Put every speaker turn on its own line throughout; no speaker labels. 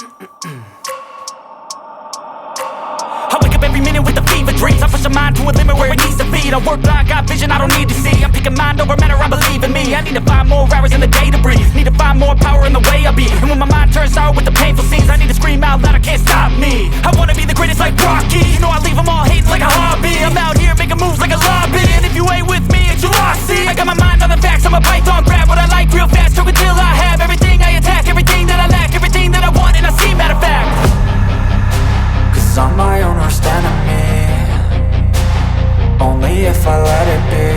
I wake up every minute with the fever dreams. I push my mind to a limit where it needs to be. I work blind, got vision I don't need to see. I'm picking mind over matter, I believe in me. I need to find more hours in the day to breathe. Need to find more power in the way I be. And when my mind turns sour with the painful scenes, I need to scream out loud, I can't stop me. I wanna be the greatest like Rocky. You know I leave them all hating like a hobby. I'm out here making moves like a lobby. And if you ain't with me, it's your loss, see. I got my mind on the facts, I'm a python, grab what I like real fast. Choke until I have everything I attack, everything that I lack, everything that I want, and I see, matter of fact.
Cause I'm my own worst enemy. Only if I let it be.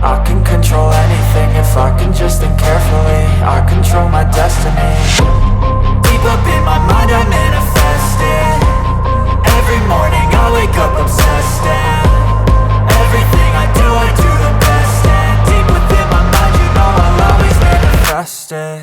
I can control anything if I can just think carefully. I control my destiny. Deep up in my mind I manifest it. Every morning I wake up obsessed, and everything I do the best. And deep within my mind you know I'll always manifest it.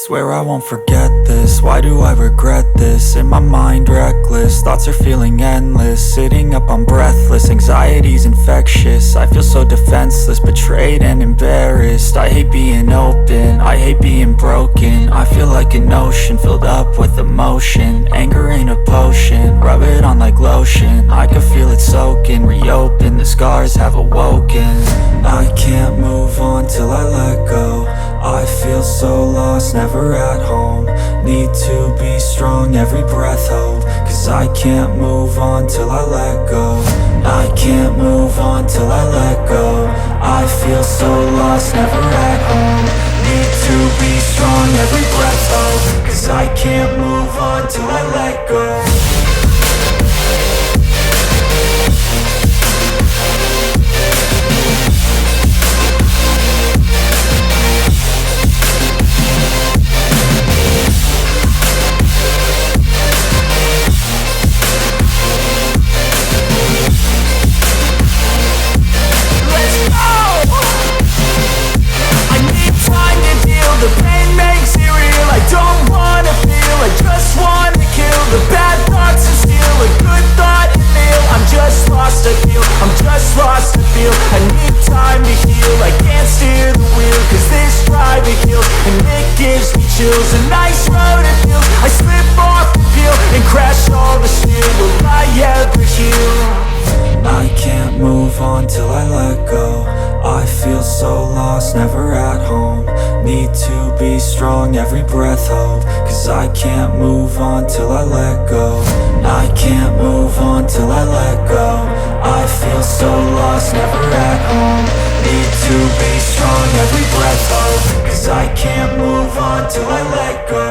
Swear I won't forget this, why do I regret this? In my mind reckless, thoughts are feeling endless. Sitting up I'm breathless, anxiety's infectious. I feel so defenseless, betrayed and embarrassed. I hate being open, I hate being broken. I feel like an ocean filled up with emotion. Anger ain't a potion, rub it on like lotion. I can feel it soaking, reopen, the scars have awoken. I can't move on till I let go. I feel so lost, never at home. Need to be strong, every breath hold. Cause I can't move on till I let go. I can't move on till I let go. I feel so lost, never at home. Need to be strong, every breath hold. Cause I can't move on till I let go.
The pain makes it real, I don't wanna feel, I just wanna kill the bad thoughts and steal a good thought and feel. I'm just lost to feel, I'm just lost to feel. I need time to heal, I can't steer the wheel. Cause this drive it kills, and it gives me chills. A nice road it feels, I slip off the peel and crash all the steel. Will I ever heal?
I can't move on till I let go. I feel so lost, never at home. Need to be strong, every breath hold. Cause I can't move on till I let go. I can't move on till I let go. I feel so lost, never at home. Need to be strong, every breath hold. 'Cause I can't move on till I let go.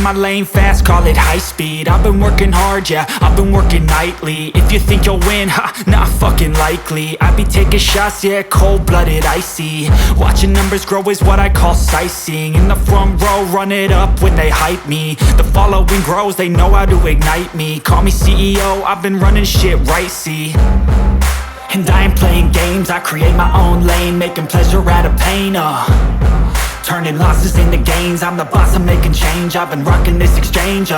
My lane fast, call it high speed. I've been working hard, yeah, I've been working nightly. If you think you'll win, ha, not fucking likely. I be taking shots, yeah, cold-blooded, icy. Watching numbers grow is what I call sightseeing. In the front row, run it up when they hype me. The following grows, they know how to ignite me. Call me CEO, I've been running shit right, see. And I ain't playing games, I create my own lane, making pleasure out of pain, turning losses into gains. I'm the boss, I'm making change. I've been rocking this exchange,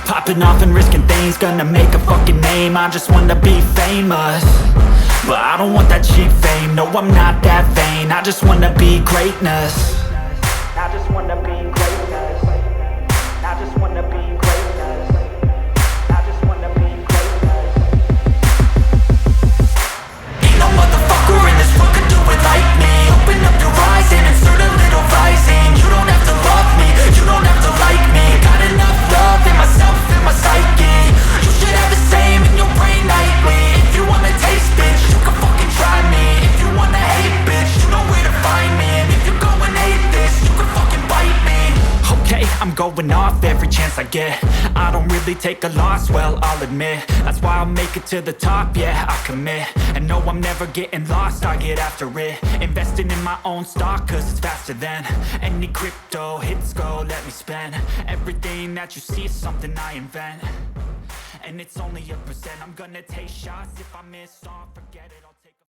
popping off and risking things. Gonna make a fucking name. I just wanna be famous, but I don't want that cheap fame. No, I'm not that vain. I just wanna be greatness. I just wanna be greatness. I just wanna be greatness. I just wanna be greatness. Ain't no motherfucker in this world could do it like me. Open up your eyes and insert a little rising. You don't have to love me, you don't have to like me. Got enough love in myself, in my psyche. You should have the same in your brain nightly. If you wanna taste, bitch, you can fucking try me. If you wanna hate, bitch, you know where to find me. And if you go and hate this, you can fucking bite me. Okay, I'm going off every chance I get. I don't really take a loss, well, I'll admit. That's why I'll make it to the top, yeah, I commit. And no, I'm never getting lost, I get after it. Investing in my own stock, cause it's faster than any crypto hits go, let me spend. Everything that you see is something I invent, and it's only a percent. I'm gonna take shots, if I miss, don't forget it, I'll take